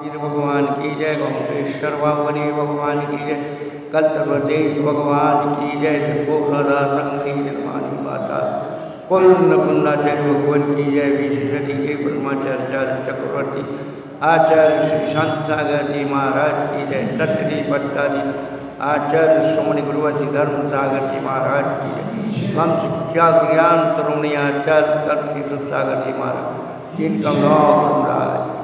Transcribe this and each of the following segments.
वीर भगवान की जय, ओंकारेश्वर बावली भगवान की जय, कल्पवतेश भगवान की जय, गोदादा संघी निर्माणी माता कुंद कुंदाचार्य भगवान की जय, विशेषति के ब्रह्माचार्य चक्रवर्ती आचार्य श्री शांत सागर जी महाराज की जय, तत्री पट्टादी आचार्य श्रोमणी गुरुवंशी धर्म सागर जी महाराज की जय, हम शिक्षा ज्ञान श्रोमणी आचार्य श्री सागर जी महाराज जिनका नाम राज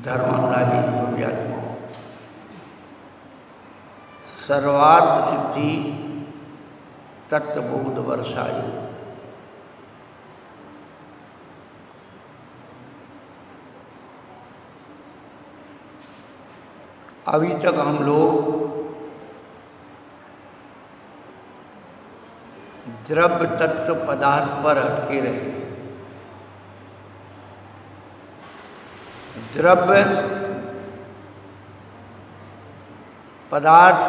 धर्मांगाली व्यात्मा सर्वार्थ सिद्धि तत्वबोध वर्षायु। अभी तक हम लोग द्रव्य तत्व पदार्थ पर अटके रहे। द्रव्य पदार्थ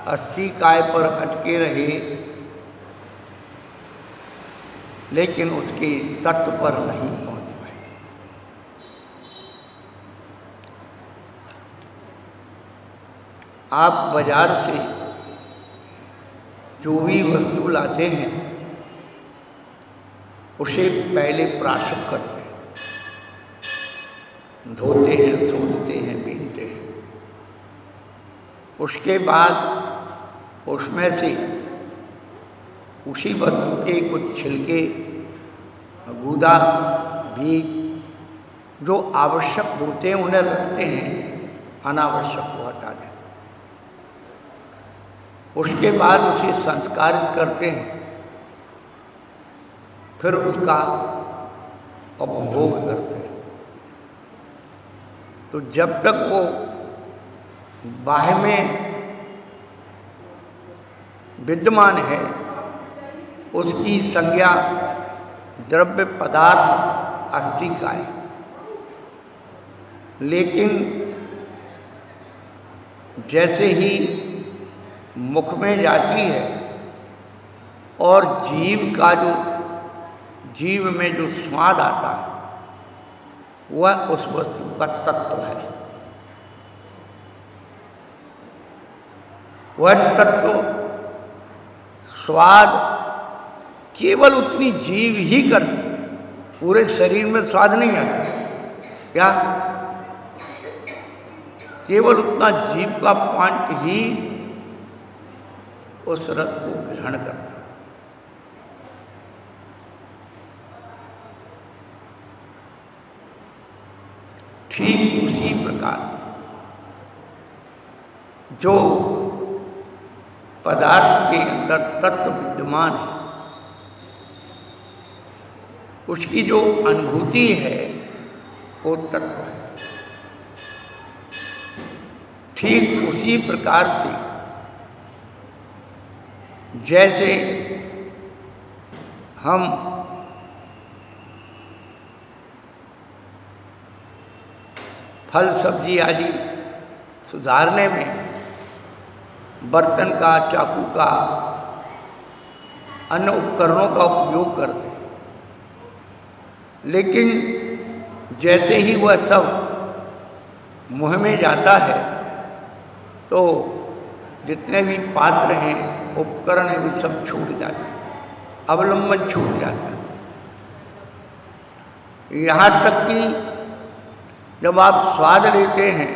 80 काय पर अटके रहे, लेकिन उसके तत्व पर नहीं पहुंच पाए। आप बाजार से जो भी वस्तु लाते हैं उसे पहले प्राशक करते हैं, धोते हैं, सूखते हैं, बीनते हैं। उसके बाद उसमें से उसी वस्तु के कुछ छिलके, गूदा, बीज जो आवश्यक होते हैं उन्हें रखते हैं, अनावश्यक को हटा दें। उसके बाद उसे संस्कारित करते हैं, फिर उसका उपभोग करते हैं। तो जब तक वो बाह्य में विद्यमान है उसकी संज्ञा द्रव्य पदार्थ 80 का है, लेकिन जैसे ही मुख में जाती है और जीव में जो स्वाद आता है वह उस वस्तु का तत्व है। वह तत्व स्वाद केवल उतनी जीव ही करती है, पूरे शरीर में स्वाद नहीं आता। क्या? केवल उतना जीव का पॉइंट ही उस रस को ग्रहण करता है। ठीक उसी प्रकार से जो पदार्थ के अंदर तत्व विद्यमान है उसकी जो अनुभूति है वो तत्व है। ठीक उसी प्रकार से जैसे हम फल सब्जी आदि सुधारने में बर्तन का, चाकू का, अन्य उपकरणों का उपयोग करते हैं, लेकिन जैसे ही वह सब मुंह में जाता है तो जितने भी पात्र हैं, उपकरण हैं, वे सब छूट जाते हैं, अवलंबन छूट जाता है। यहाँ तक कि जब आप स्वाद लेते हैं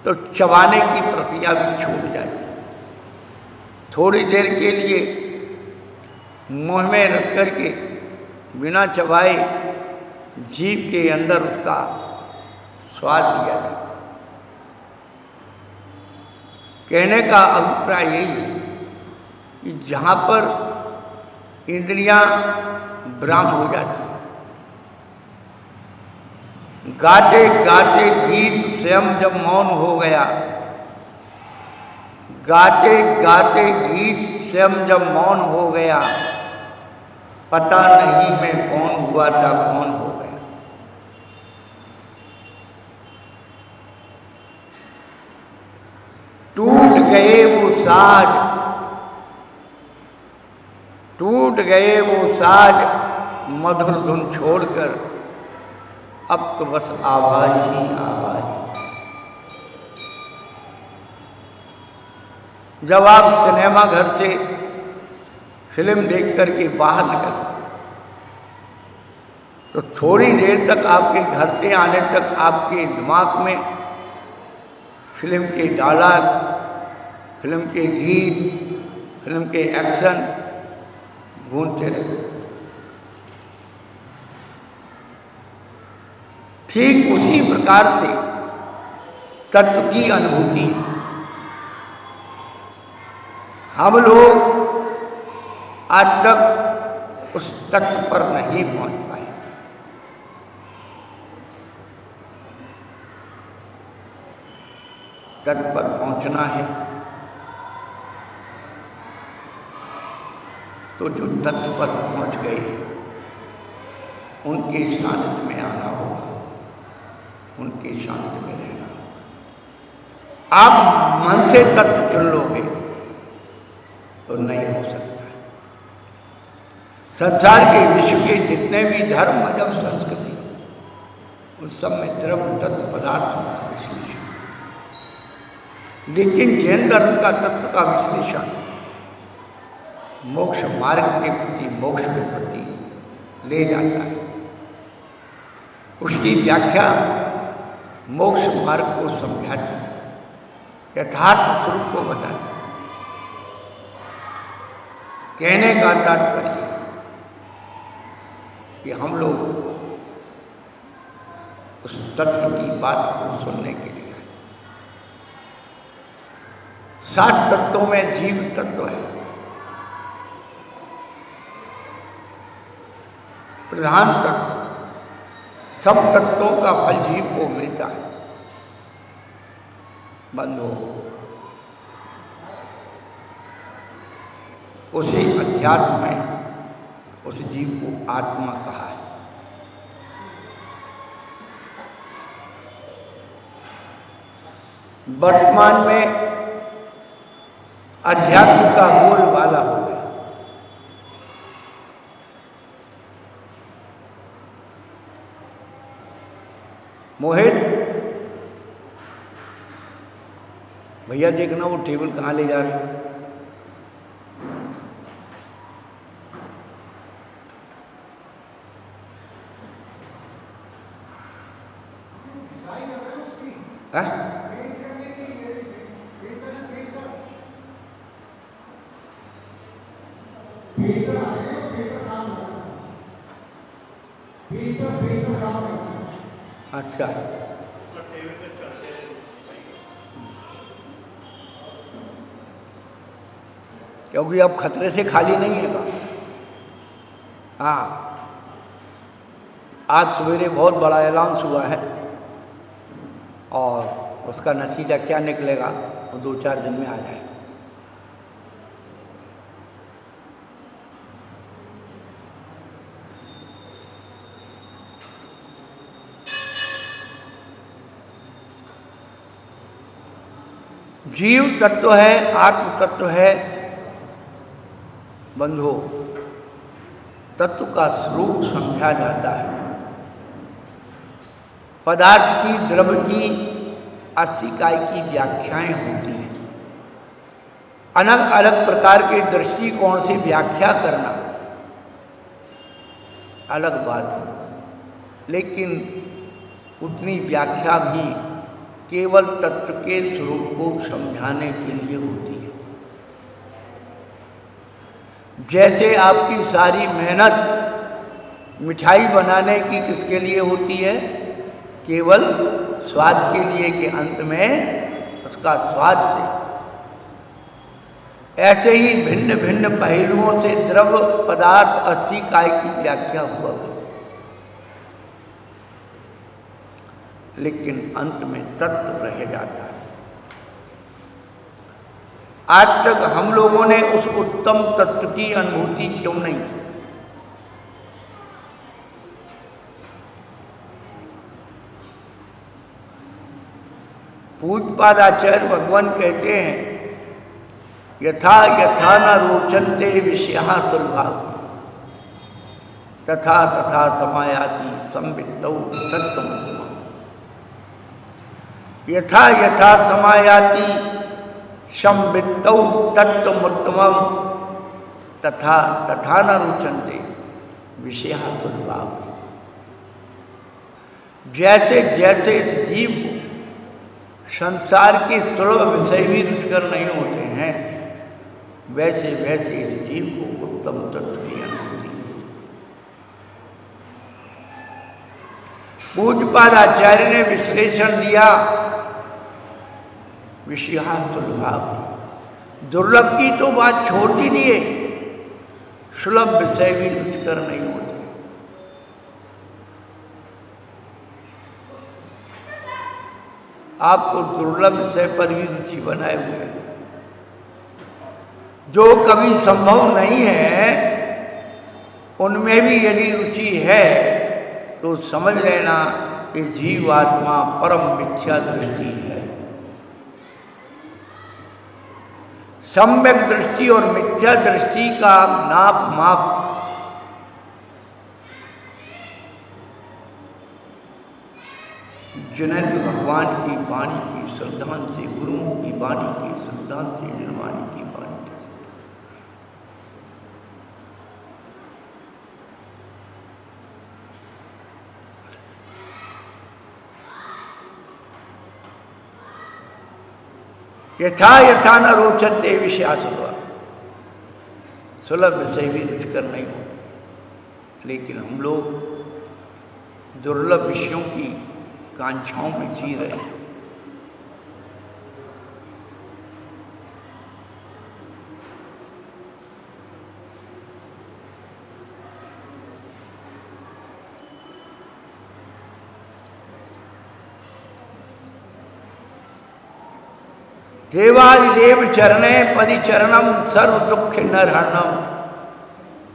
तो चबाने की प्रक्रिया भी छूट जाती है। थोड़ी देर के लिए मुंह में रख करके बिना चबाए जीभ के अंदर उसका स्वाद लिया जाता है। कहने का अभिप्राय यही है कि जहाँ पर इंद्रियां ब्राह्म हो जाती हैं, गाते गाते गीत स्वयं जब मौन हो गया, गाते गाते गीत स्वयं जब मौन हो गया, पता नहीं मैं कौन हुआ था, कौन हो गया। साज, टूट गए वो साज मधुर धुन छोड़कर, अब तो बस आवाज ही आवाज। जब आप सिनेमा घर से फिल्म देख करके बाहर निकलते तो थोड़ी देर तक आपके घर से आने तक आपके दिमाग में फिल्म के डायलॉग, फिल्म के गीत, फिल्म के एक्शन गूंजते रहते। ठीक उसी प्रकार से तत्व की अनुभूति हम लोग आज तक उस तत्व पर नहीं पहुंच पाए। तत्व पर पहुंचना है तो जो तत्व पर पहुंच गए उनके सानिध्य में आना होगा, उनके सानिध्य में रहना। आप मन से तत्व चुन लोगे तो नहीं हो सकता। संसार के विश्व के जितने भी धर्म, मजहब, संस्कृति, उन सब में द्रव्य तत्व पदार्थ का विश्लेषण, लेकिन जैन धर्म का तत्व का विश्लेषण मोक्ष मार्ग के प्रति, मोक्ष के प्रति ले जाता है। उसकी व्याख्या मोक्ष मार्ग को समझाती है, यथार्थ स्वरूप को बताती है। कहने का तात्पर्य कि हम लोग उस तत्व की बात को सुनने के लिए, 7 तत्वों में जीव तत्व है। प्रधान तत्व, सब तत्वों का फल जीव को मिलता है। बंधो, उसी अध्यात्म में उस जीव को आत्मा कहा है। वर्तमान में अध्यात्म का बोलबाला हो गया। मोहित, भैया देखना वो टेबल कहाँ ले जा रहे हैं। अच्छा, क्योंकि अब खतरे से खाली नहीं है। हाँ, आज सवेरे बहुत बड़ा अनाउंस हुआ है और उसका नतीजा क्या निकलेगा वो 2-4 दिन में आ जाएगा। जीव तत्व है, आत्म तत्व है। बंधु, तत्व का स्वरूप समझा जाता है। पदार्थ की, द्रव्य की, अस्थिकाय की व्याख्याएं होती हैं। अलग अलग प्रकार के दृष्टिकोण से व्याख्या करना अलग बात है, लेकिन उतनी व्याख्या भी केवल तत्व के स्वरूप को समझाने के लिए होती है। जैसे आपकी सारी मेहनत मिठाई बनाने की किसके लिए होती है? केवल स्वाद के लिए, कि अंत में उसका स्वाद से। ऐसे ही भिन्न भिन्न पहलुओं से द्रव्य पदार्थ अस्थिकाय की व्याख्या हुआ, लेकिन अंत में तत्व रह जाता है। आज तक हम लोगों ने उस उत्तम तत्व की अनुभूति क्यों नहीं? पूज्यपाद आचार्य भगवान कहते हैं यथा यथा न रोचन्ते विषयाः सुलभा तथा तथा समायाति संवित्तौ तत्त्वमुत्तमम्। यथा यथा समायाति संवित्तौ तत्त्वमुत्तमम् तथा तथा न रोचन्ते विषयाः सुलभा। जैसे जैसे इस जीव को संसार के सुलभ विषय भी रुचिकर नहीं होते हैं, वैसे वैसे इस जीव को उत्तम तत्व की अनुभूति। पूज्यपाद आचार्य ने विश्लेषण दिया, विषया सुलभ। दुर्लभ की तो बात छोड़ दीजिए, सुलभ विषय भी रुचिकर नहीं होते। आपको दुर्लभ विषय पर भी रुचि बनाए हुए हैं। जो कभी संभव नहीं है उनमें भी यदि रुचि है तो समझ लेना कि जीवात्मा परम मिथ्या दृष्टि है। सम्यक दृष्टि और मिथ्या दृष्टि का नाप माप जिनेन्द्र भगवान की वाणी की श्रद्धांत से, गुरुओं की वाणी की श्रद्धांत से, निर्वाणी की वाणी से। यथा यथा न रोचन्ते विषया सुलभ। सुलभ विषय भी रुचिकर नहीं हो, लेकिन हम लोग दुर्लभ विषयों की कांक्षाओं में जी रहे हैं। देवादिदेव चरणे परिचरणम सर्व दुख नरहरणम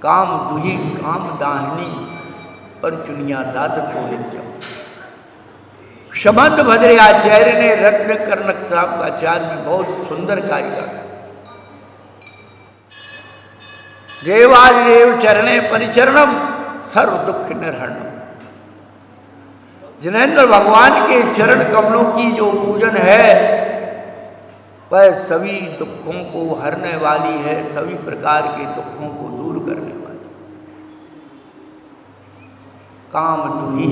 काम दुही काम दाहिनी पर चुनिया दाद को नित्यम। समंत भद्रे आचार्य ने रत्न कर्णक श्राप का आचार्य में बहुत सुंदर कार्य किया। देवादिदेव चरणे परिचरणम सर्व दुख निर्हरणम। जिनेन्द्र भगवान के चरण कमलों की जो पूजन है वह सभी दुखों को हरने वाली है, सभी प्रकार के दुखों को दूर करने वाली। काम दुही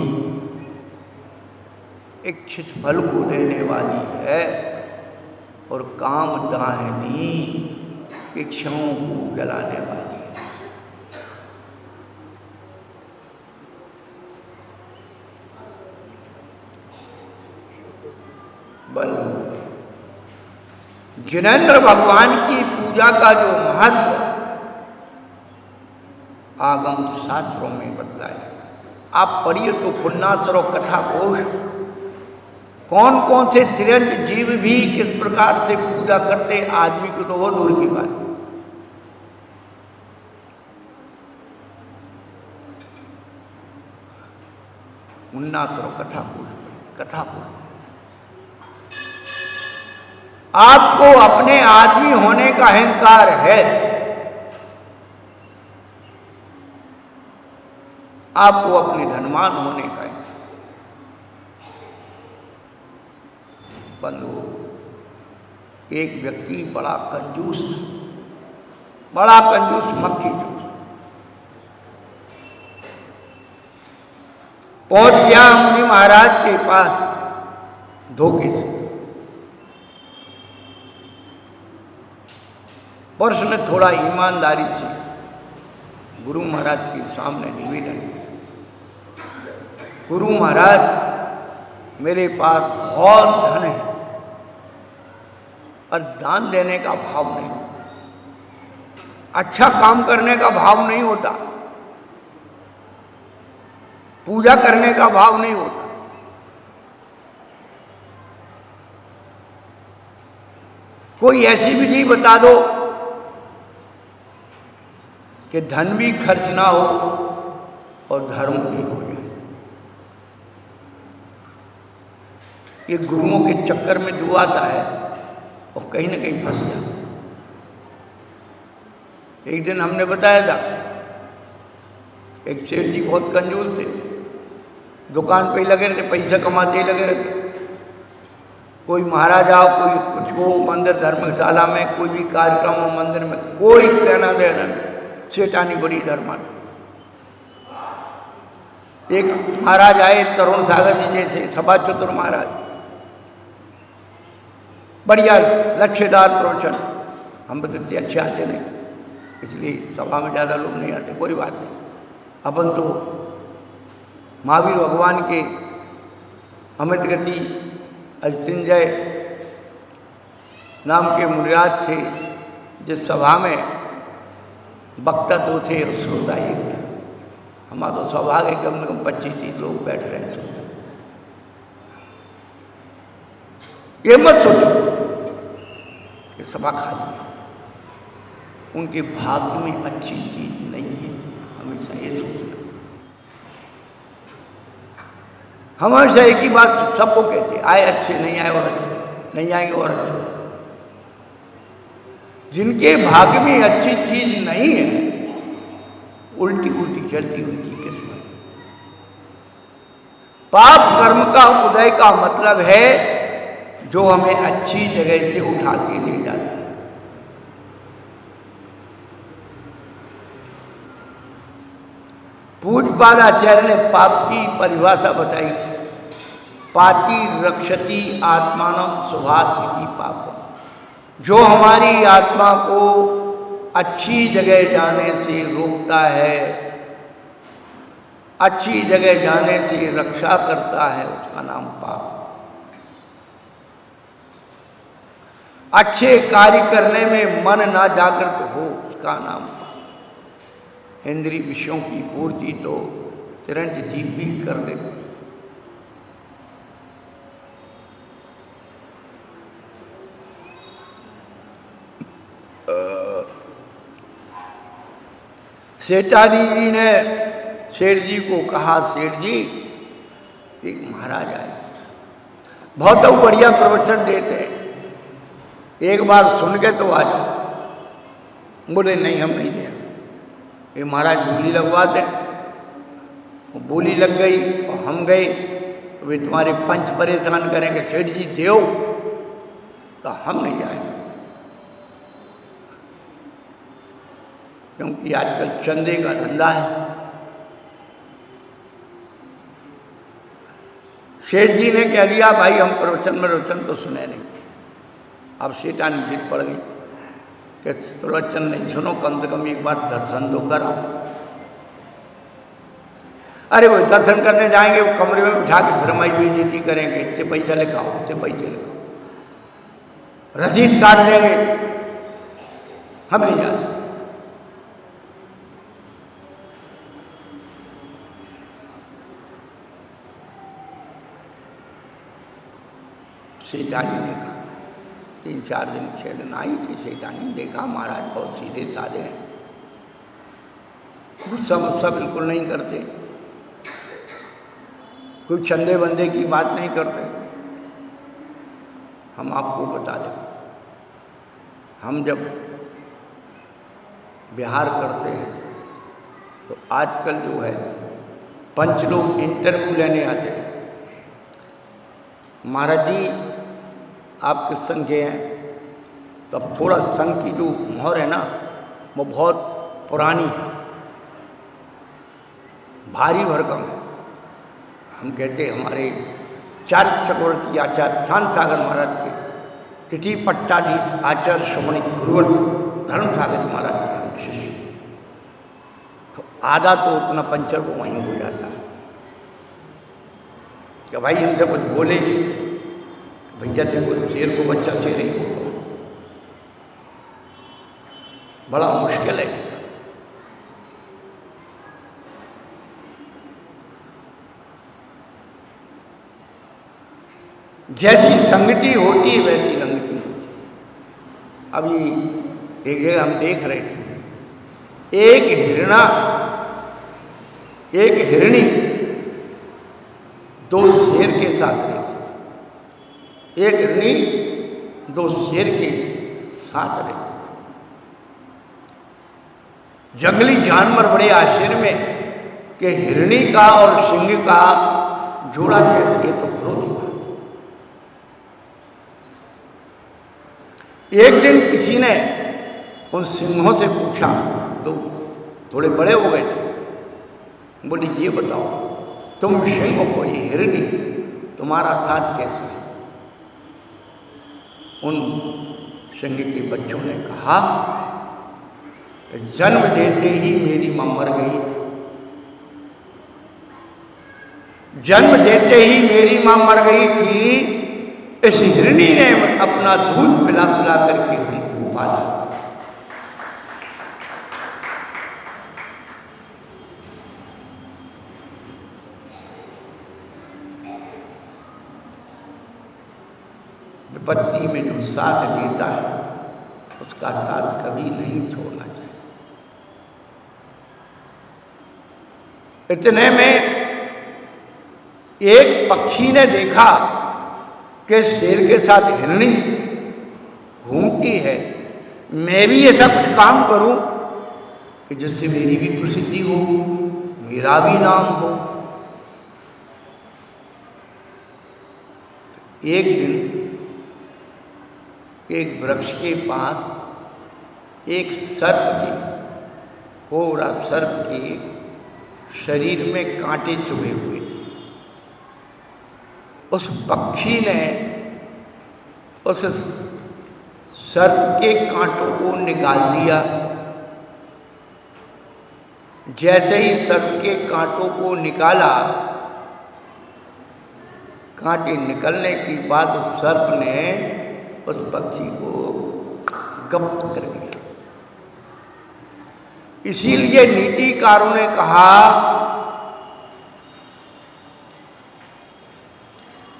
इच्छित फल को देने वाली है और काम दाहिनी इच्छाओं को जलाने वाली है। बंधु, जिनेन्द्र भगवान की पूजा का जो महत्व आगम शास्त्रों में बतलाया। आप पढ़िए तो पुण्यश्लोक और कथा कोश, कौन कौन से तिरंज जीव भी किस प्रकार से पूजा करते आदमी को तो वो दूर की बात। पुण्यश्लोक कथा कोश, कथा कोश। आपको अपने आदमी होने का अहंकार है, आपको अपने धनवान होने का है। बंधु, एक व्यक्ति बड़ा कंजूस मक्खी जूस पहुंच गया मुनि महाराज के पास धोखे से। वर्ष ने थोड़ा ईमानदारी से गुरु महाराज के सामने निवेदन किया, गुरु महाराज मेरे पास बहुत धन है और दान देने का भाव नहीं, अच्छा काम करने का भाव नहीं होता, पूजा करने का भाव नहीं होता। कोई ऐसी विधि बता दो कि धन भी खर्च ना हो और धर्म भी हो जाए। ये गुरुओं के चक्कर में जो आता है और कहीं ना कहीं फंस जाता है। एक दिन हमने बताया था, एक सेठ जी बहुत कंजूस थे, दुकान पे ही लगे रहते, पैसा कमाते ही लगे रहते। कोई महाराज आओ, कोई कुछ हो, मंदिर धर्मशाला में कोई भी कार्यक्रम हो, मंदिर में कोई लेना देना नहीं, सेठानी बड़ी धर्मानी। एक महाराज आए तरुण सागर जी जैसे, सभा चतुर महाराज, बढ़िया लक्ष्यदार प्रवचन। हम बताते अच्छे आते नहीं, इसलिए सभा में ज़्यादा लोग नहीं आते, कोई बात नहीं। अपन तो महावीर भगवान के अमित गति अजिंजय नाम के मुनिराज थे, जिस सभा में वक्ता दो थे और श्रोता एक था। हमारा तो सौभाग्य है, कम से कम 25-30 लोग बैठ रहे हैं सुनने। ये मत सोचो कि सभा खाली है, उनके भाग्य में अच्छी चीज नहीं है, हमेशा ये सोचना। हमेशा एक ही बात सबको कहते, आए अच्छे, नहीं आए और अच्छे, नहीं आएंगे और अच्छे। जिनके भाग्य में अच्छी चीज नहीं है, उल्टी उल्टी चलती उनकी किस्मत। पाप कर्म का उदय का मतलब है जो हमें अच्छी जगह से उठा के ले जाता है। पूज्यपाद आचार्य ने पाप की परिभाषा बताई थी, पाति रक्षति आत्मानम सुभात इति पाप। जो हमारी आत्मा को अच्छी जगह जाने से रोकता है, अच्छी जगह जाने से रक्षा करता है, उसका नाम पाप। अच्छे कार्य करने में मन ना जागृत हो, उसका नाम पाप। इंद्रिय विषयों की पूर्ति तो तुरंत जीव भी कर देते। सेठानी जी ने सेठ जी को कहा, सेठ जी एक महाराज आए, बहुत बढ़िया प्रवचन देते हैं, एक बार सुन के तो आ जाओ। बोले नहीं, हम नहीं दे। ये महाराज बोली लगवाते, वो बोली लग गई और हम गए तो वे तुम्हारे पंच परेशान करेंगे, सेठ जी देओ, तो हम नहीं जाएंगे। क्योंकि आजकल चंदे का धंधा है। सेठ जी ने कह दिया, भाई हम प्रवचन तो सुने नहीं। अब सेठानी जिद पड़ गई कि प्रवचन नहीं सुनो, कम से कम एक बार दर्शन तो करा। अरे वो दर्शन करने जाएंगे, वो कमरे में बिठा के फिर हमारी बेइज्जती करेंगे, इतने पैसा लिखाओ, इतने पैसे लिखाओ, रसीद काट देंगे, हम नहीं जाते। सेठानी ने कहा, 3-4 दिन 6 दिन आई थी सेठानी, देखा महाराज बहुत सीधे साधे हैं, गुस्सा मुस्सा बिल्कुल नहीं करते, कोई चंदे बंदे की बात नहीं करते। हम आपको बता दें, हम जब बिहार करते हैं तो आजकल जो है पंच लोग इंटरव्यू लेने आते हैं, महाराज जी आपके संघ के हैं, तो अब थोड़ा संघ की जो मोहर है ना, वो बहुत पुरानी है, भारी भरकम है। हम कहते हमारे चार्य चक्रवर्ती आचार्य शांत सागर महाराज के तिथि पट्टाधीश आचार्य श्रोमणी गुरुवर्ष धर्म सागर महाराज के शिष्य, तो आधा तो उतना पंचर को वहीं हो जाता है कि भाई इनसे कुछ बोले, भैया देखो शेर को बच्चा शेर ही होगा, बड़ा मुश्किल है। जैसी संगति होती है वैसी रंगती होती है। अभी एक जगह हम देख रहे थे, एक हिरणी 2 शेर के साथ रहती, एक हिरणी 2 शेर के साथ रहती। जंगली जानवर बड़े आश्चर्य में कि हिरणी का और सिंह का जोड़ा कैसे, तो विरोधी बात। एक दिन किसी ने उन सिंहों से पूछा, तो थोड़े बड़े हो गए थे, बोले ये बताओ तुम सिंह हो, ये हिरणी, तुम्हारा साथ कैसे है? उन सिंह के बच्चों ने कहा, जन्म देते ही मेरी मां मर गई, जन्म देते ही मेरी मां मर गई थी, इस हिरणी ने अपना दूध पिला पिला करके हमको पाला। विपत्ति में जो साथ देता है उसका साथ कभी नहीं छोड़ना चाहिए। इतने में एक पक्षी ने देखा कि शेर के साथ हिरणी घूमती है, मैं भी ऐसा कुछ काम करूं कि जिससे मेरी भी प्रसिद्धि हो, मेरा भी नाम हो। एक दिन एक वृक्ष के पास एक सर्प की, कोरा सर्प के शरीर में कांटे चुभे हुए थे। उस पक्षी ने उस सर्प के कांटों को निकाल दिया। जैसे ही सर्प के कांटों को निकाला, कांटे निकलने के बाद उस सर्प ने उस पक्षी को गप्प कर दिया। इसीलिए नीतिकारों ने कहा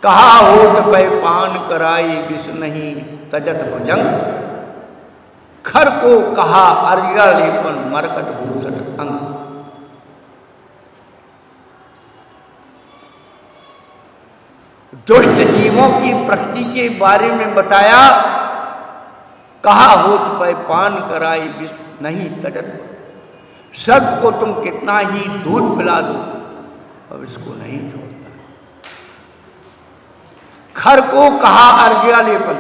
होत पै पान कराई विष नहीं तजत भुजंग, खर को कहा अर्घ्य लेपन मरकट भूषण अंग। दुष्ट जीवों की प्रकृति के बारे में बताया, कहा होत पै पान कराई विष नहीं तजत, सर्प को तुम कितना ही दूध पिला दो अब इसको नहीं छोड़ता। खर को कहा अर्घ्य लेपन,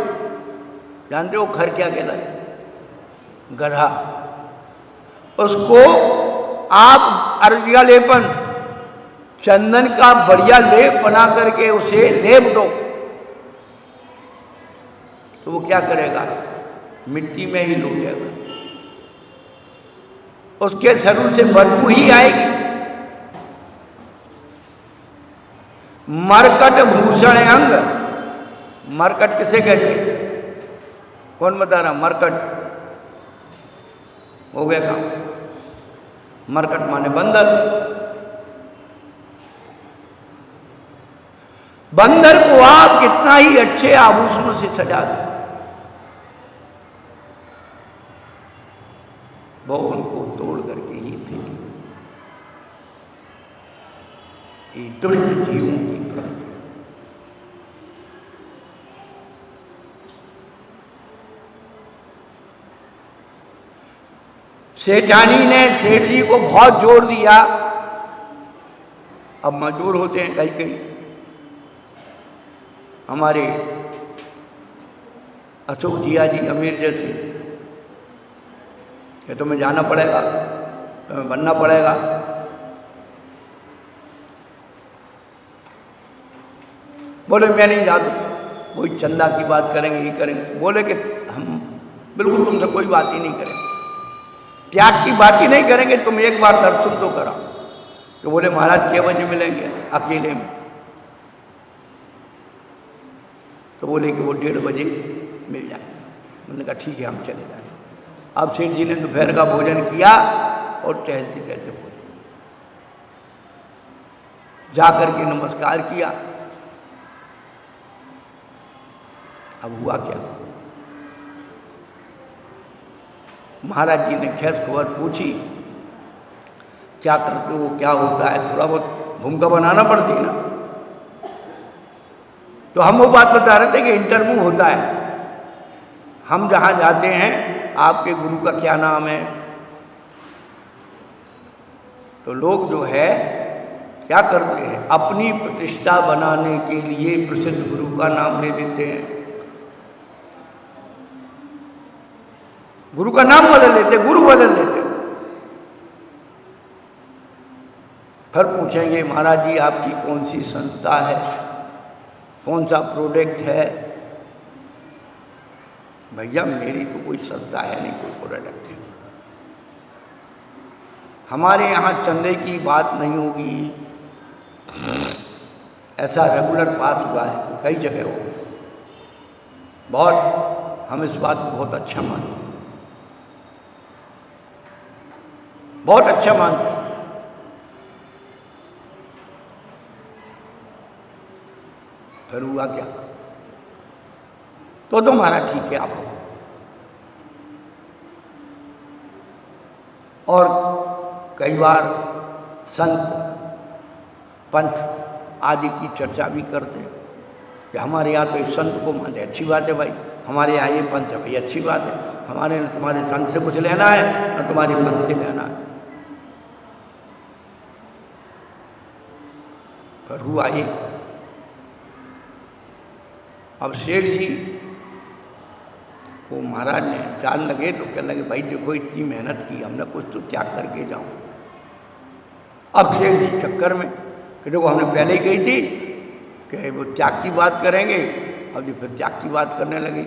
जानते हो खर क्या कहता है? गधा। उसको आप अर्घ्य लेपन, चंदन का बढ़िया लेप बना करके उसे लेप दो तो वो क्या करेगा? मिट्टी में ही लौटेगा, उसके शरीर से बदबू ही आएगी। मरकट भूषण अंग, मरकट किसे कहते हैं? कौन बता रहा? मरकट हो गया काम। मरकट माने बंदर। बंदर को आप कितना ही अच्छे आभूषणों से सजा दो, वो उनको तोड़ करके ही फेंके। ये दुष्ट जीवों की प्रवृत्ति। सेठानी ने सेठ जी को बहुत जोर दिया। अब मजबूर होते हैं कहीं कहीं। हमारे अशोक जिया जी अमीर जैसे, ये तुम्हें जाना पड़ेगा, तुम्हें बनना पड़ेगा। बोले मैं नहीं जाता, कोई चंदा की बात करेंगे, ये करेंगे। बोले कि हम बिल्कुल तुमसे कोई बात ही नहीं करेंगे, त्याग की बात ही नहीं करेंगे, तुम एक बार दर्शन तो करा। तो बोले महाराज क्या बजे मिलेंगे अकेले में? तो बोले कि वो 1:30 बजे मिल जाए। उन्होंने कहा ठीक है हम चले जाएंगे। अब सेठ जी ने दोपहर का भोजन किया और टहलते टहलते बोले, जाकर के नमस्कार किया। अब हुआ क्या? महाराज जी ने खैर खबर पूछी, क्या करते हो, क्या होता है? थोड़ा बहुत भूमिका बनाना पड़ती है ना। तो हम वो बात बता रहे थे कि इंटरव्यू होता है, हम जहाँ जाते हैं आपके गुरु का क्या नाम है, तो लोग जो है क्या करते हैं, अपनी प्रतिष्ठा बनाने के लिए प्रसिद्ध गुरु का नाम ले देते हैं, गुरु का नाम बदल लेते, गुरु बदल लेते। फिर पूछेंगे महाराज जी आपकी कौन सी संस्था है, कौन सा प्रोडक्ट है। भैया मेरी तो कोई संस्था है नहीं, कोई प्रोडक्ट है। हमारे यहाँ चंदे की बात नहीं होगी, ऐसा रेगुलर पास हुआ है कई जगह हो, बहुत हम इस बात को बहुत अच्छा मानते हैं, बहुत अच्छा मानते हैं। फिर हुआ क्या, तो महाराज ठीक है आप, और कई बार संत पंथ आदि की चर्चा भी करते हैं कि हमारे यहाँ तो इस संत को मानते, अच्छी बात है भाई, हमारे यहाँ ये पंथ है भाई, अच्छी बात है, हमारे न तुम्हारे संत से कुछ लेना है न तुम्हारे पंथ से लेना है। पर हुआ ये, अब सेठ जी को महाराज ने चाल लगे तो कहने लगे भाई देखो इतनी मेहनत की हमने, कुछ तो त्याग करके जाऊं। अब सेठ जी चक्कर में कि देखो हमने पहले ही कही थी कि वो त्याग की बात करेंगे, अब जी फिर त्याग की बात करने लगे।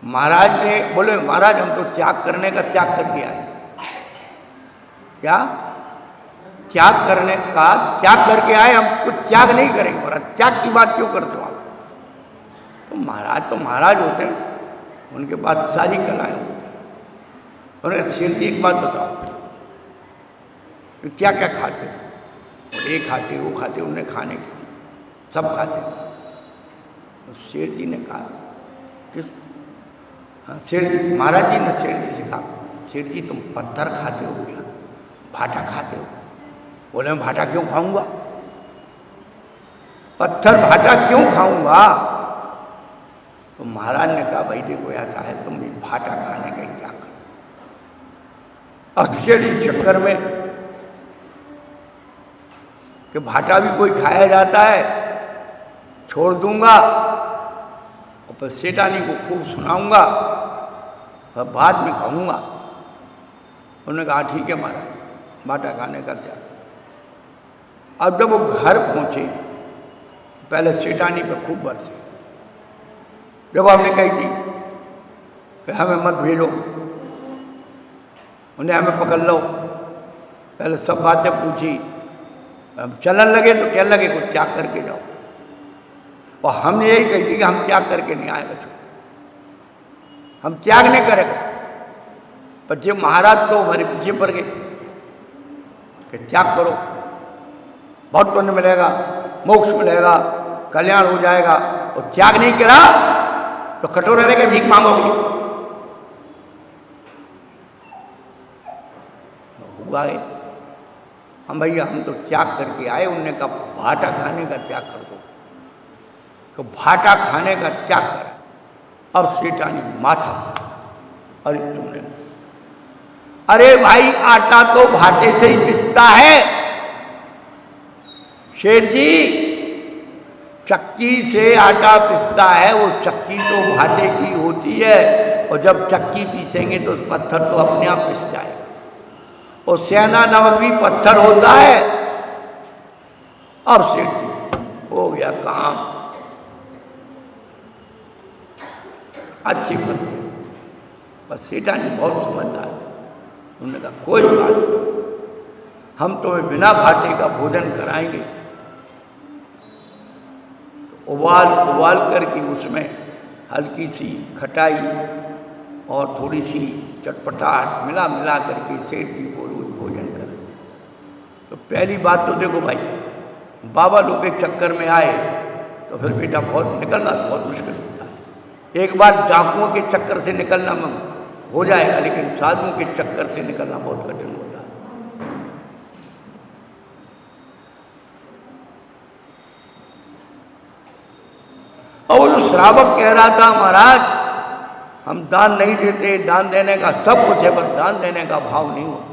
महाराज ने बोले महाराज हम तो त्याग करने का त्याग करके आए। क्या त्याग करने का त्याग करके आए, हम कुछ त्याग नहीं करेंगे। और त्याग की बात क्यों करते हो आप? तो महाराज होते हैं, उनके पास सारी कलाएं होती हैं। उन्होंने सेठ जी एक बात बताओ तो क्या क्या खाते, ये खाते वो खाते, उन्हें खाने की सब खाते। तो सेठ जी ने कहा किस, सेठ जी महाराज जी ने सेठ जी से कहा सेठ जी तुम पत्थर खाते हो क्या, भाटा खाते हो? बोले मैं भाटा क्यों खाऊंगा, पत्थर भाटा क्यों खाऊंगा? तो महाराज ने कहा भाई देखो ऐसा है, तुम भी भाटा खाने का ही क्या करो। अक्षरी चक्कर में कि भाटा भी कोई खाया जाता है, छोड़ दूंगा और फिर सेठानी को खूब सुनाऊंगा और बाद में खाऊंगा। उन्होंने कहा ठीक है महाराज, भाटा खाने का त्याग। अब जब वो घर पहुंचे पहले सेठानी पे खूब बरसे, जब हमने कही थी कि हमें मत भेजो, उन्हें हमें पकड़ लो, पहले सब बातें पूछी, हम चलन लगे तो कहने लगे कुछ त्याग करके जाओ। और हमने यही कही थी कि हम त्याग करके नहीं आएगा, हम त्याग नहीं करेंगे। पर जब महाराज तो हमारे पीछे पड़ गए कि त्याग करो, बहुत पुण्य मिलेगा, मोक्ष मिलेगा, कल्याण हो जाएगा। और त्याग नहीं करा तो कटोरे लेके भीख मांगोगे। हुआ है हम भैया हम तो त्याग करके आए। उनने कहा भाटा खाने का त्याग कर दो, तो भाटा खाने का त्याग करा। अब सेठानी माथा, अरे तुमने, अरे भाई आटा तो भाटे से ही पिसता है शेर जी, चक्की से आटा पिसता है, वो चक्की तो भाटे की होती है। और जब चक्की पीसेंगे तो उस पत्थर तो अपने आप पिस जाएगा। और सेना नमक भी पत्थर होता है। अब सेठ जी हो गया काम, अच्छी बात। बस सेठानी बहुत समझदार है, उन्होंने कहा कोई बात नहीं, हम तुम्हें बिना भाटे का भोजन कराएंगे। उबाल करके उसमें हल्की सी खटाई और थोड़ी सी चटपटाहट मिला करके सेठ जी को रोज भोजन करें। तो पहली बात तो देखो भाई, बाबा लोग के चक्कर में आए तो फिर बेटा बहुत निकलना बहुत मुश्किल होता है। एक बार डाकुओं के चक्कर से निकलना हो जाएगा, लेकिन साधुओं के चक्कर से निकलना बहुत कठिन होता है। और वो जो श्रावक कह रहा था महाराज हम दान नहीं देते, दान देने का सब कुछ है पर दान देने का भाव नहीं होता।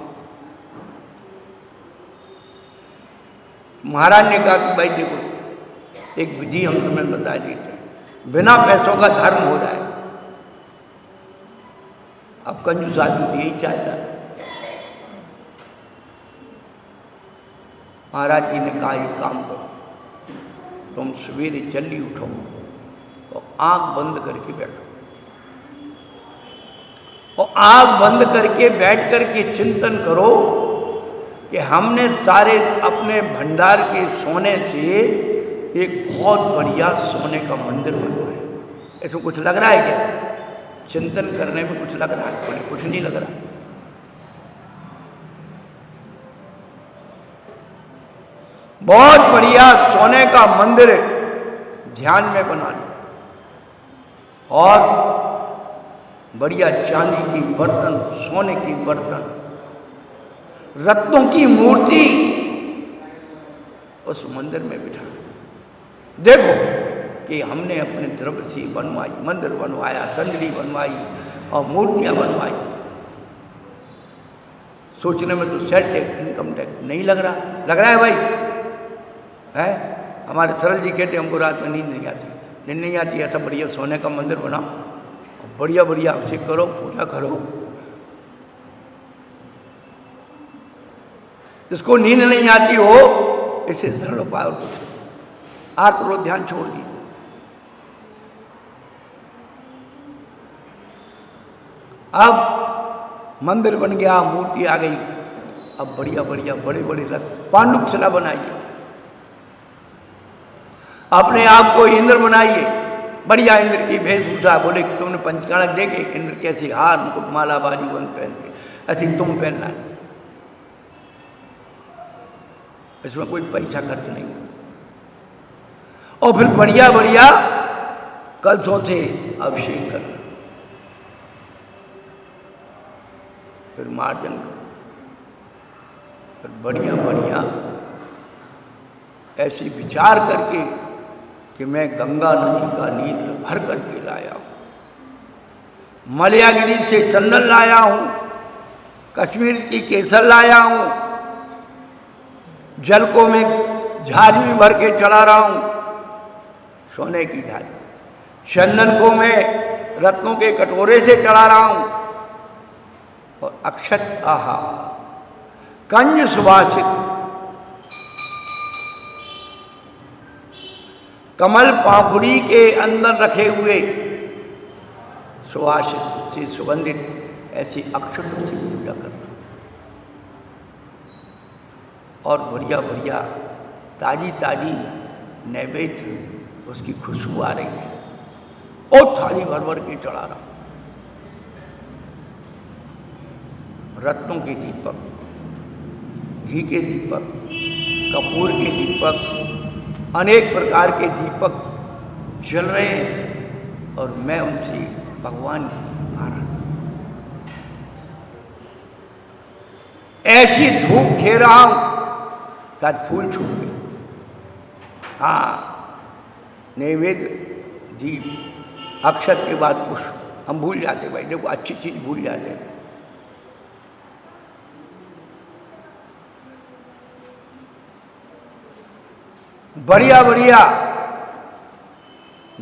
महाराज ने कहा कि भाई देखो, एक विधि हम तुम्हें बता देते हैं, बिना पैसों का धर्म हो जाए। अब कंजूस आदमी तो यही चाहता है। महाराज जी ने कहा एक काम करो, तुम सवेरे जल्दी उठो और आंख बंद करके बैठो, और आंख बंद करके बैठ करके चिंतन करो कि हमने सारे अपने भंडार के सोने से एक बहुत बढ़िया सोने का मंदिर बनवाया। ऐसा कुछ लग रहा है क्या? चिंतन करने में कुछ लग रहा है? कुछ नहीं लग रहा। बहुत बढ़िया सोने का मंदिर ध्यान में बना लो, और बढ़िया चांदी की बर्तन, सोने की बर्तन, रत्नों की मूर्ति उस मंदिर में बिठा। देखो कि हमने अपने द्रव्य से बनवाई, मंदिर बनवाया, संदली बनवाई और मूर्तियां बनवाई। सोचने में तो सेल टैक्स, इनकम टैक्स नहीं लग रहा। लग रहा है भाई? है? हमारे सरल जी कहते हमको रात में नींद नहीं आती। नींद नहीं आती, ऐसा बढ़िया सोने का मंदिर बनाओ, बढ़िया बढ़िया अभिषेक करो, पूजा करो। जिसको नींद नहीं आती हो, इसे सरल उपाय और कुछ, आत्म ध्यान छोड़ दी। अब मंदिर बन गया, मूर्ति आ गई, अब बढ़िया बढ़िया बड़े बड़े रथ, पांडुशिला बनाइए, अपने आप को इंद्र बनाइए, बढ़िया इंद्र की वेशभूषा। बोले कि तुमने पंचकर्णक देखे, इंद्र कैसे हार मुकुट माला बाजूबंद पहन के, ऐसे तुम पहनना है। इसमें कोई पैसा खर्च नहीं। और फिर बढ़िया बढ़िया कलशों से अभिषेक करना, फिर मार्जन करो, फिर बढ़िया बढ़िया ऐसे विचार करके कि मैं गंगा नदी का नीर भर करके लाया हूं, मलयागिरी से चंदन लाया हूं, कश्मीर की केसर लाया हूं, जल को मैं झाड़ी में भर के चढ़ा रहा हूं, सोने की झाड़ी। चंदन को मैं रत्नों के कटोरे से चढ़ा रहा हूं, और अक्षत आहा कंज सुवासित कमल पाखुड़ी के अंदर रखे हुए सुवासित से सुगंधित ऐसी अक्षतों से पूजा करना, और बढ़िया बढ़िया ताजी ताजी नैवेद्य, उसकी खुशबू आ रही है, और थाली भर भर के चढ़ा रहा। रत्नों के दीपक, घी के दीपक, कपूर के दीपक, अनेक प्रकार के दीपक जल रहे हैं, और मैं उनसे भगवान की आराधना, ऐसी धूप खे रहा हूं, शायद फूल छूट गए। हाँ, नैवेद्य, दीप, अक्षत के बाद पुष्प हम भूल जाते भाई। देखो अच्छी चीज भूल जाते हैं। बढ़िया बढ़िया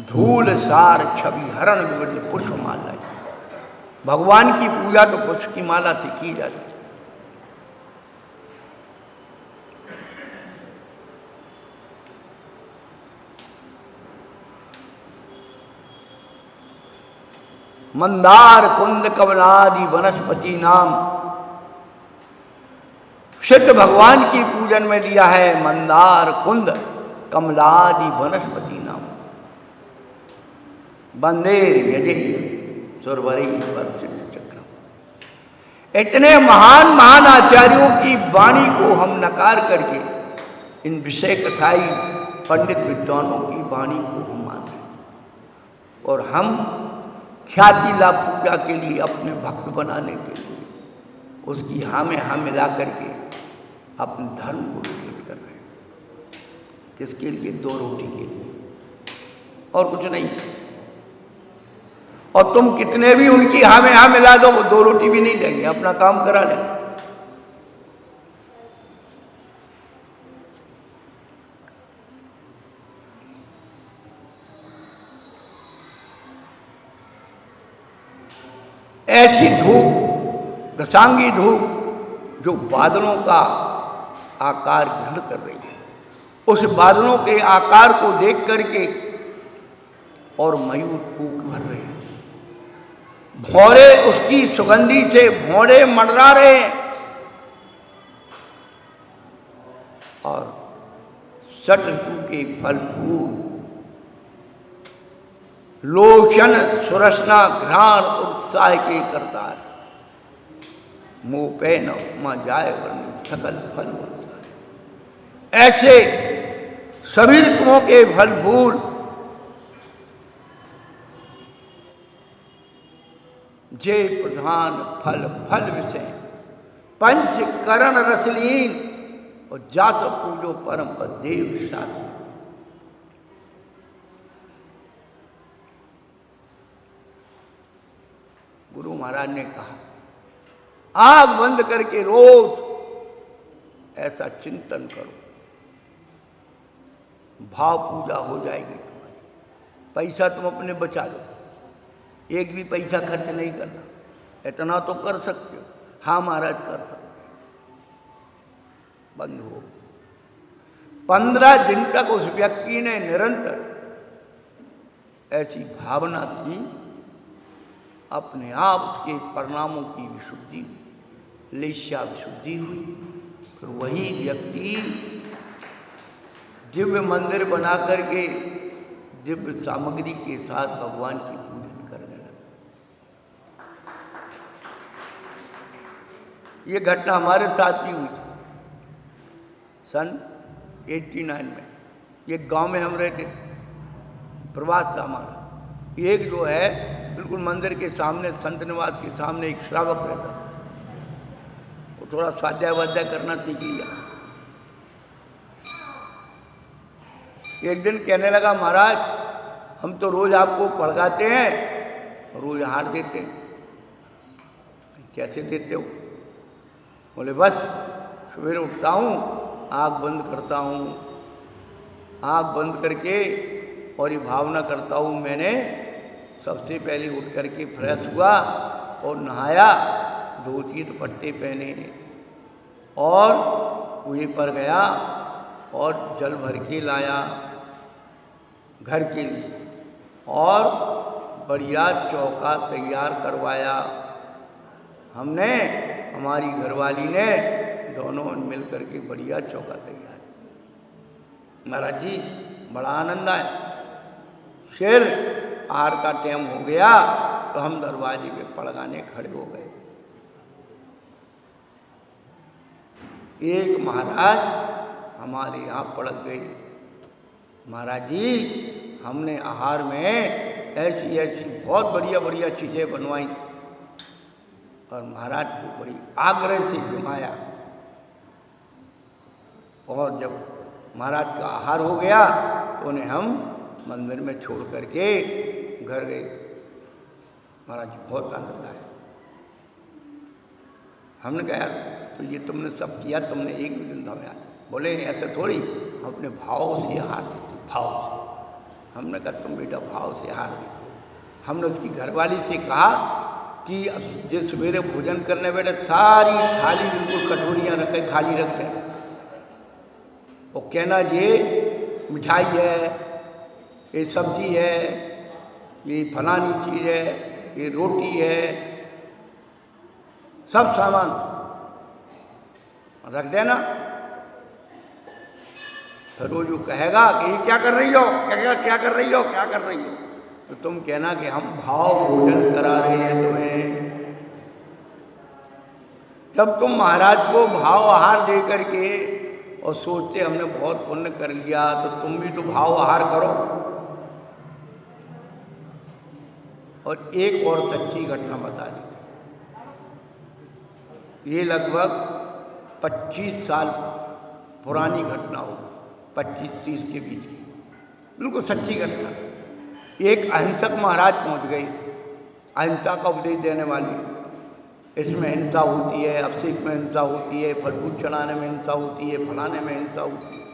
धूल सार छवि हरण विवृत पुष्प माला। भगवान की पूजा तो पुष्प की माला से की जाती है। मंदार कुंद कमलादि वनस्पति नाम, सिद्ध भगवान की पूजन में दिया है मंदार कुंद कमलादि वनस्पति नाम। बंदेर यजय सुरवरी वर्षित चक्रम। इतने महान महान आचार्यों की वाणी को हम नकार करके इन विषय कथाई पंडित विद्वानों की वाणी को हम मान रहे, और हम ख्याति लाभ पूजा के लिए, अपने भक्त बनाने के लिए उसकी हाँ में हाँ मिला करके अपने धर्म को विकृत कर रहे हैं। किसके लिए? 2 रोटी के लिए, और कुछ नहीं। और तुम कितने भी उनकी हाँ में हाँ मिला दो, वो 2 रोटी भी नहीं देंगे, अपना काम करा लेंगे। ऐसी धूप, दशांगी धूप, जो बादलों का आकार ग्रहण कर रही है, उस बादलों के आकार को देख करके और मयूर कूक भर रहे हैं, भौरे उसकी सुगंधी से भौरे मंडरा रहे हैं, और षट ऋतु के फल फूल, लोचन सुरसना घ्राण उत्साह के करतार, मुँह पे न उपमा जाए वर्ण सकल फल बरसाए। ऐसे सभी ऋतुओं के फल फूल जे प्रधान फल फल विषय, पंच करण रसलीन और जात पूजो परम पद देव शादी। गुरु महाराज ने कहा, आंख बंद करके रोज ऐसा चिंतन करो, भाव पूजा हो जाएगी तुम्हारी। पैसा तुम अपने बचा लो, एक भी पैसा खर्च नहीं करना, इतना तो कर सकते हो। हाँ महाराज कर सकते। बंद हो। 15 दिन तक उस व्यक्ति ने निरंतर ऐसी भावना की, अपने आप उसके परिणामों की विशुद्धि हुई, लेस्या विशुद्धि हुई। फिर वही व्यक्ति दिव्य मंदिर बना करके दिव्य सामग्री के साथ भगवान की पूजन करने लगा। ये घटना हमारे साथ भी हुई थी सन 89 में। एक गांव में हम रहते थे, प्रवास था हमारा। एक जो है बिल्कुल मंदिर के सामने, संत निवास के सामने एक श्रावक रहता था। वो थोड़ा स्वाध्याय वाध्याय करना सीख लिया। एक दिन कहने लगा, महाराज हम तो रोज आपको पढ़ाते हैं, रोज हार देते हैं। कैसे देते हो? बोले बस सवेरे उठता हूँ, आँख बंद करता हूँ, आँख बंद करके और ये भावना करता हूँ, मैंने सबसे पहले उठ करके फ्रेश हुआ और नहाया, धोती दुपट्टे पहने और कुएं पर गया और जल भर के लाया घर के लिए, और बढ़िया चौका तैयार करवाया। हमने, हमारी घरवाली ने, दोनों मिल करके बढ़िया चौका तैयार। महाराज जी बड़ा आनंद आया। फिर आहार का टाइम हो गया तो हम दरवाजे पे पड़गाने खड़े हो गए। एक महाराज हमारे यहाँ पड़क गए, महाराज जी हमने आहार में ऐसी ऐसी बहुत बढ़िया बढ़िया चीज़ें बनवाई, और महाराज को बड़ी आग्रह से घुमाया। और जब महाराज का आहार हो गया तो उन्हें हम मंदिर में छोड़ करके घर गए। महाराज जी बहुत आनंद आया। हमने कहा तो ये तुमने सब किया, तुमने एक भी दिन धोया? बोले ऐसे थोड़ी, हम अपने भाव से आहार देते, भाव से। हमने कहा तुम बेटा भाव से आहार देते। हमने उसकी घरवाली से कहा कि अब जो सवेरे भोजन करने बैठे सारी थाली बिल्कुल कटोरियाँ रख के खाली रख देना, और कहना ये मिठाई है, ये सब्जी है, ये फलानी चीज़ है, ये रोटी है, सब सामान रख देना। फिर वो जो कहेगा कि ये क्या कर रही हो, क्या कर रही हो, क्या कर रही हो, तो तुम कहना कि हम भाव भोजन करा रहे हैं तुम्हें। जब तुम महाराज को भाव आहार दे करके और सोचते हमने बहुत पुण्य कर लिया, तो तुम भी तो भाव आहार करो। और एक और सच्ची घटना बता दी। ये लगभग 25 साल पुरानी घटना हो, 25-30 के बीच की, बिल्कुल सच्ची घटना। एक अहिंसक महाराज पहुंच गए, अहिंसा का उपदेश देने वाली। इसमें हिंसा होती है, अभिषेक में हिंसा होती है, फल फूल चढ़ाने में हिंसा होती है, फलाने में हिंसा होती है।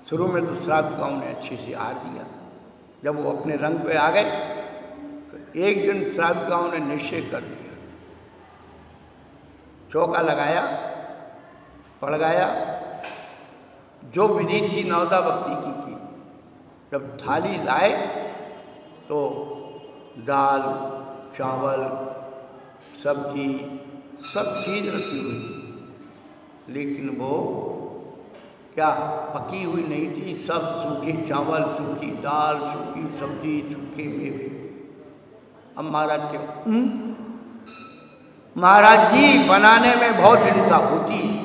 शुरू में तो श्रावकों ने अच्छे से आहार दिया, जब वो अपने रंग पे आ गए तो एक दिन श्राविकाओं ने निश्चय कर लिया, चौका लगाया, पड़गाया, जो विधि थी नौदा भक्ति की। जब थाली लाए तो दाल, चावल, सब्जी सब चीज रखी हुई थी, लेकिन वो क्या पकी हुई नहीं थी। सब सूखे चावल, सूखी दाल, सूखी सब्जी, सूखे मेवे। अब महाराज क्यों? महाराज जी बनाने में बहुत हिंसा होती है।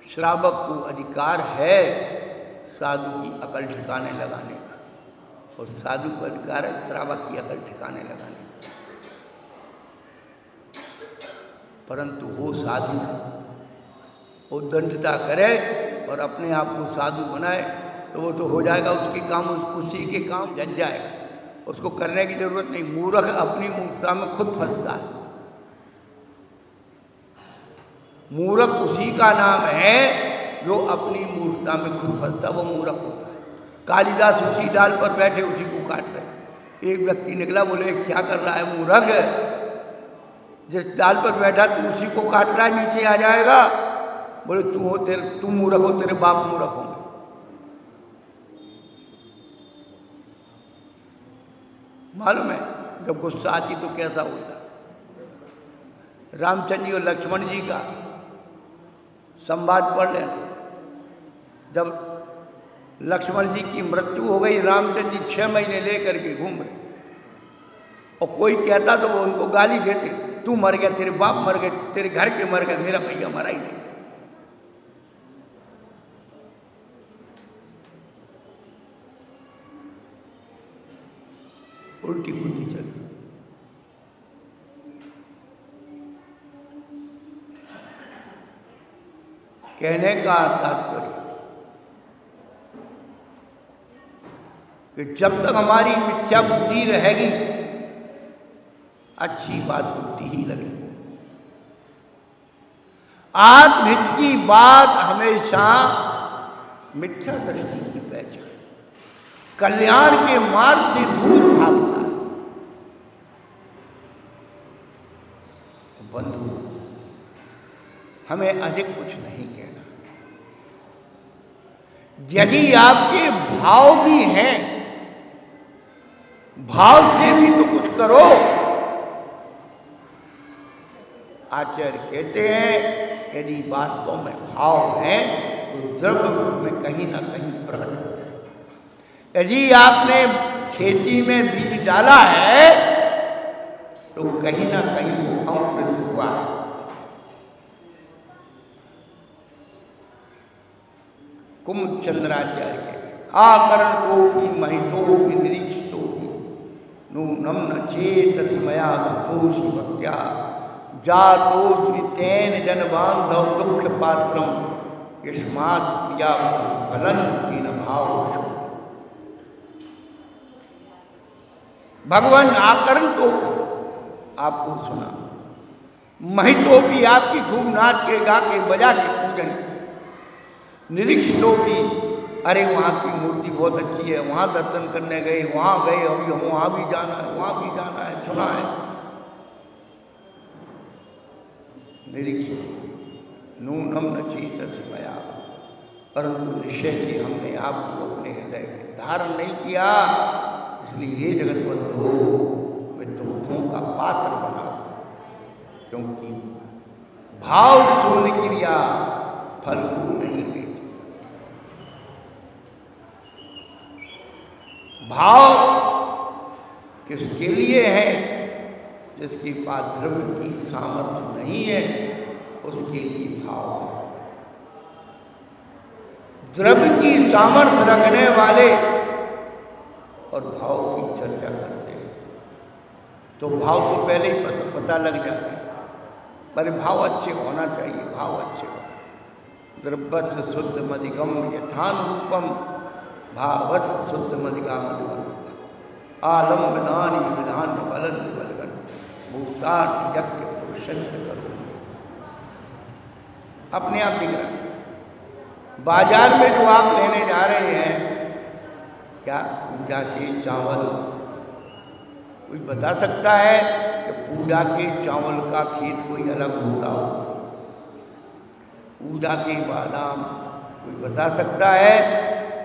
श्रावक को अधिकार है साधु की अकल ठिकाने लगाने का, और साधु को अधिकार है श्रावक की अकल ठिकाने लगाने का। परंतु वो साधु वो दंडता करे और अपने आप को साधु बनाए तो वो तो हो जाएगा, उसके काम उसी के काम जज जाएगा, उसको करने की जरूरत नहीं। मूर्ख अपनी मूर्खता में खुद फंसता है। मूर्ख उसी का नाम है जो अपनी मूर्खता में खुद फंसता, वो मूर्ख होता है। कालिदास उसी डाल पर बैठे उसी को काट रहे। एक व्यक्ति निकला, बोले क्या कर रहा है मूर्ख, जिस डाल पर बैठा तू उसी को काट रहा है, नीचे आ जाएगा। बोले तू मूर्ख हो, तेरे बाप मूर्ख होंगे। मालूम है जब गुस्सा आती तो कैसा होता। रामचंद्र जी और लक्ष्मण जी का संवाद पढ़ लेना। जब लक्ष्मण जी की मृत्यु हो गई, रामचंद्र जी 6 महीने लेकर के घूम रहे, और कोई कहता तो वो उनको गाली देते, तू मर गया, तेरे बाप मर गए, तेरे घर के मर गए, मेरा भैया मरा ही नहीं। उल्टी बुद्धि चली। कहने का तात्पर्य कि जब तक हमारी मिथ्या बुद्धि रहेगी, अच्छी बात बुद्धि ही लगेगी। आत्महित की बात हमेशा मिथ्या दृष्टि की पहचान, कल्याण के मार्ग से दूर भागता है। बंधु, हमें अधिक कुछ नहीं कहना। यदि आपके भाव भी हैं, भाव से भी तो कुछ करो। आचार्य कहते हैं यदि वास्तव में भाव है तो द्रव्य में कहीं ना कहीं प्रकट हो। यदि आपने खेती में बीज डाला है तो कहीं ना कहीं वो अंकुरित हुआ है। कुमुद चंद्राचार्य के आकरण को भी महितो भी निरीक्षितो भी नूनम न चेतसि मया भक्तोषि भक्त्या जातोऽस्मि तेन जन बांधव दुख पात्रम यस्मात् प्रिया फलन्ति न भावोषु। भगवान आकरण तो आपको सुना, महितो भी आपकी खूब नाच के गा के बजा के पूजन, निरीक्षितों भी अरे वहाँ की मूर्ति बहुत अच्छी है, वहाँ दर्शन करने गए, वहाँ गए, अभी हम वहाँ भी जाना है, वहाँ भी जाना है, सुना है। निरीक्षित नूनम न चेतसि मया, परंतु निश्चय से हमने आपको अपने हृदय में धारण नहीं किया, इसलिए हे जगत बंधु मैं दुखों का पात्र बनाओ, क्योंकि भाव शून्य क्रिया फल को नहीं देती। भाव किसके लिए है? जिसके पास द्रव्य की सामर्थ्य नहीं है उसके लिए भाव है। द्रव्य की सामर्थ्य रखने वाले और भाव की चर्चा करते हैं तो भाव तो पहले ही पता लग जाता है, पर भाव अच्छे होना चाहिए। भाव अच्छे हो। द्रव्यस्य शुद्ध मधिगम यथानुरूपम भावस् शुद्ध मधिगम आलम्बनानि विधान बलन बलगन भूतार्थ यज्ञ पुरुषंत करो। अपने आप दिख रहा है बाजार में जो आप लेने जा रहे हैं, क्या पूजा के चावल, कोई बता सकता है कि पूजा के चावल का खेत कोई अलग होता हो? पूजा के बादाम, कोई बता सकता है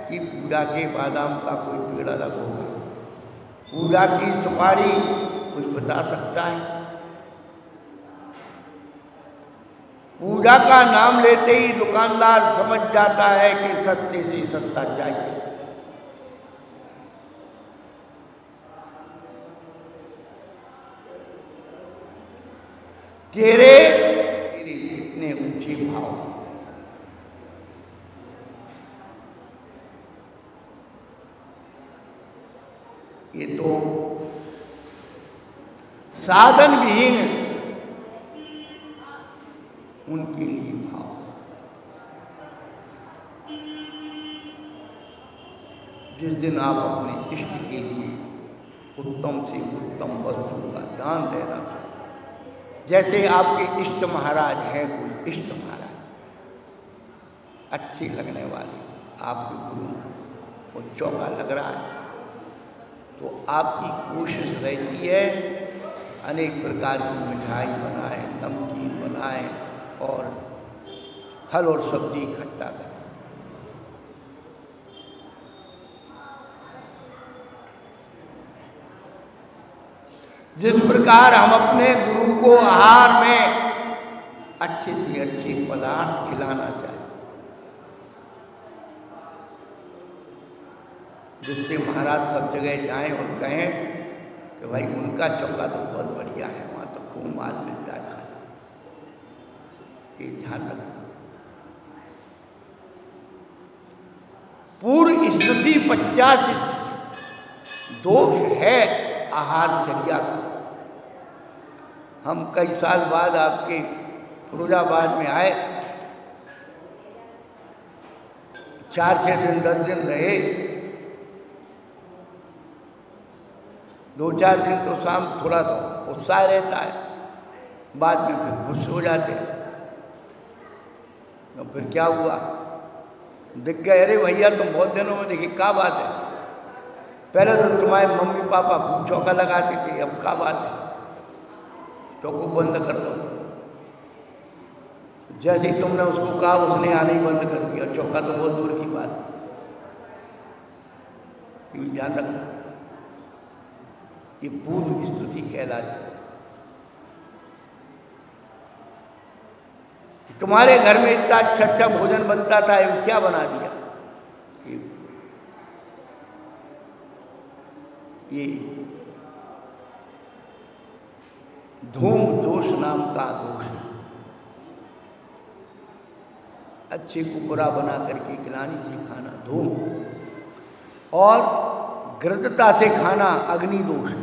कि पूजा के बादाम का कोई पेड़ अलग होगा? पूजा की सुपारी, कोई बता सकता है? पूजा का नाम लेते ही दुकानदार समझ जाता है कि सस्ते से सस्ता चाहिए। तेरे कितने ऊंचे भाव, ये तो साधन विहीन उनके लिए भाव। जिस दिन आप अपने इष्ट के लिए उत्तम से उत्तम वस्तु का दान देना सकते, जैसे आपके इष्ट महाराज हैं, कोई इष्ट महाराज अच्छे लगने वाले आपके गुरु, वो चौका लग रहा है, तो आपकी कोशिश रहती है अनेक प्रकार की मिठाई बनाए, नमकीन बनाए और फल और सब्जी इकट्ठा करें। जिस प्रकार हम अपने गुरु को आहार में अच्छे से अच्छे पदार्थ खिलाना चाहिए, जिससे महाराज सब जगह जाएं और कहें कि भाई उनका चौका तो बहुत बढ़िया है, वहाँ तो खूब माल मिलता है। ये ध्यान रखना। पूर्व स्थिति 50 दोष है आहारचर्या का। हम कई साल बाद आपके फिरोजाबाद में आए, 4-6 दिन 10 दिन रहे, 2-4 दिन तो शाम थोड़ा तो उत्साह रहता है, बाद में फिर खुश हो जाते हैं। तो फिर क्या हुआ, दिख गए, अरे भैया तुम बहुत दिनों में देखी, क्या बात है? पहले तो तुम्हारे मम्मी पापा खूब चौका लगाते थे, अब क्या बात है, चौको बंद कर दो। जैसे ही तुमने उसको कहा, उसने आना ही बंद कर दिया, चौका तो बहुत दूर की बात है। ये ध्यान रखना, ये पूर्व स्तुति कहलाती है। तुम्हारे घर में इतना अच्छा अच्छा भोजन बनता था, ये क्या बना दिया? ये धूम दोष नाम का दोष है। अच्छे को बुरा बना करके गिलानी से खाना धूम, और गृद्धता से खाना अग्नि दोष है।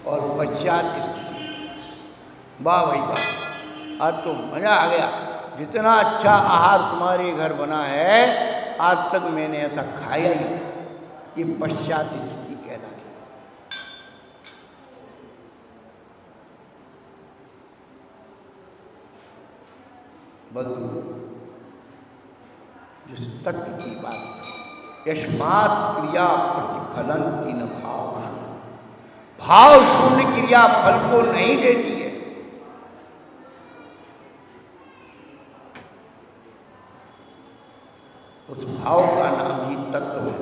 और पश्चात वाह भाई वाह, आज तो मजा आ गया, जितना अच्छा आहार तुम्हारे घर बना है आज तक मैंने ऐसा खाया ही नहीं। ये पश्चात स्थिति कहलाती है। बंधु, जिस तत्व की बात, यस्मात् क्रिया प्रतिफलन तीन भाव, भाव शून्य क्रिया फल को नहीं देती है। उस भाव का नाम ही तत्व है।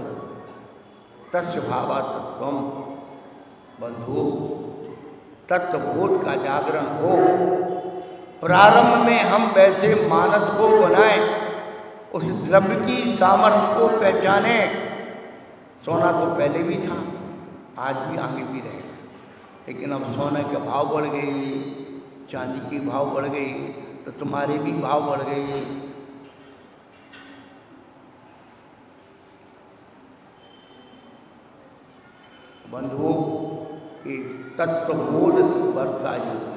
तस्य भावा तत्वम। बंधु, तत्वबोध का जागरण हो। प्रारंभ में हम वैसे मानस को बनाएं, उस द्रव्य की सामर्थ्य को पहचाने। सोना तो पहले भी था, आज भी आगे भी रहेगा, लेकिन अब सोने के भाव बढ़ गई, चांदी की भाव बढ़ गई, तो तुम्हारे भी भाव बढ़ गए। बंधुओं, ये तत्वबोध वर्षा युग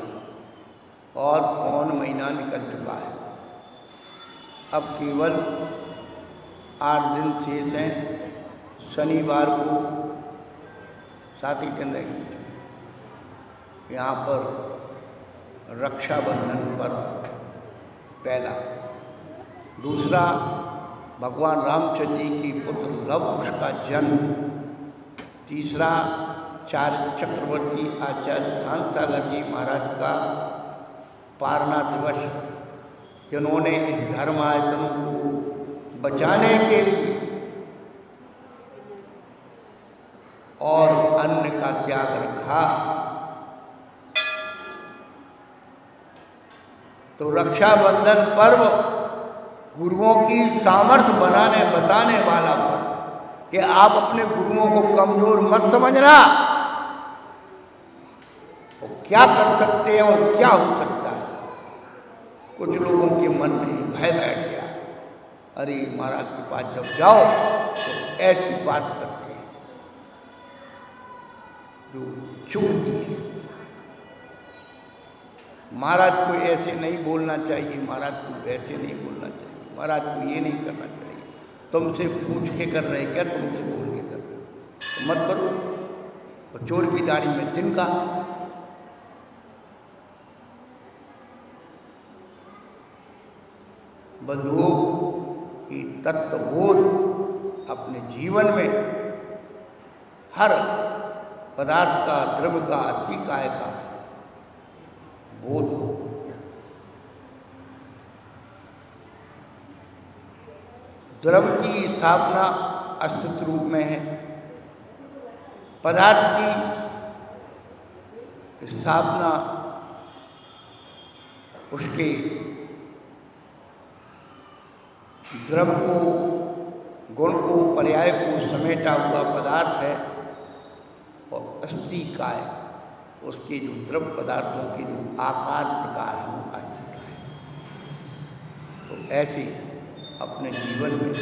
और कौन महीना निकल चुका है। अब केवल 8 दिन शेष हैं। शनिवार को साथी केंद्र यहाँ पर रक्षाबंधन पर पहला, दूसरा भगवान रामचंद्र जी की पुत्र लव कुश का जन्म, तीसरा चार्य चक्रवर्ती आचार्य शांतसागर जी महाराज का पारना दिवस, जिन्होंने इस धर्म आयतन को बचाने के लिए और अन्न का त्याग रखा। तो रक्षाबंधन पर्व गुरुओं की सामर्थ्य बताने वाला पर्व, कि आप अपने गुरुओं को कमजोर मत समझना, वो क्या कर सकते हैं और क्या हो सकता है। कुछ लोगों के मन में भय बैठ गया, अरे महाराज के पास जब जाओ तो ऐसी बात करते हैं जो चुभती है। महाराज को ऐसे नहीं बोलना चाहिए, महाराज को वैसे नहीं बोलना चाहिए, महाराज को ये नहीं करना चाहिए, तुमसे पूछ के कर रहे क्या, तुमसे बोल के कर रहे तो मत करो। तो चोर की दाढ़ी में तिनका। बंधुओं की तत्वबोध अपने जीवन में हर पदार्थ का, द्रव्य का, अस्थि काय का बोध हो। द्रव्य की स्थापना अस्तित्व रूप में है, पदार्थ की स्थापना उसके द्रव्य को, गुण को, पर्याय को समेटा हुआ पदार्थ है, और अस्थि काय उसके जो द्रव्य पदार्थों के जो आकार प्रकार है वो अस्थि काय। तो ऐसे अपने जीवन में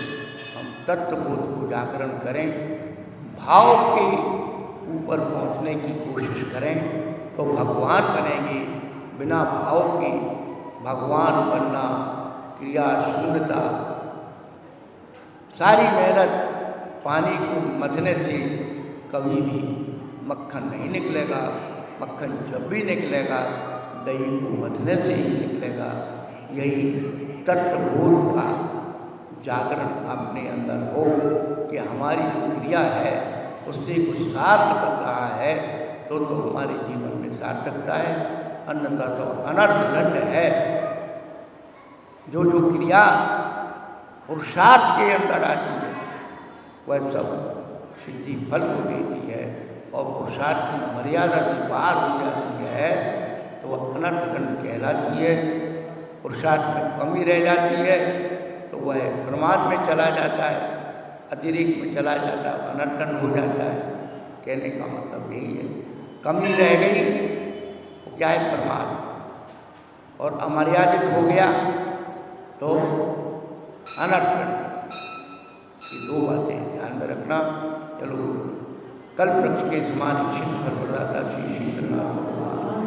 हम तत्वबोध को जागरण करें, भाव के ऊपर पहुंचने की कोशिश करें, तो भगवान बनेंगे। बिना भाव के भगवान बनना क्रिया शून्यता। सारी मेहनत पानी को मथने से कभी भी मक्खन नहीं निकलेगा। मक्खन जब भी निकलेगा दही को मथने से ही निकलेगा। यही तत्वबोध का जागरण अपने अंदर हो कि हमारी जो क्रिया है उससे कुछ सार निकल रहा है तो हमारे जीवन में सार्थकता है, अन्यथा सब अनर्थ दंड है। जो जो क्रिया पुरुषार्थ के अंदर आती है वह सब सिद्धि फल को देती है, और पुरुषार्थ की मर्यादा से बाहर हो जाती है तो वह अनर्थ दंड कहलाती है। पुरुषार्थ में कमी रह जाती है तो वह प्रमाद में चला जाता है, अतिरिक्त में चला जाता है, अनर्थ दंड हो जाता है। कहने का मतलब यही है, कमी रह गई तो क्या है, प्रमाद, और अमर्यादित हो गया तो अनर्थ दंड। ये दो बातें ध्यान में रखना। चलो कल्प वृक्ष के समान शीतल प्रदाता श्री शीतलनाथ भगवान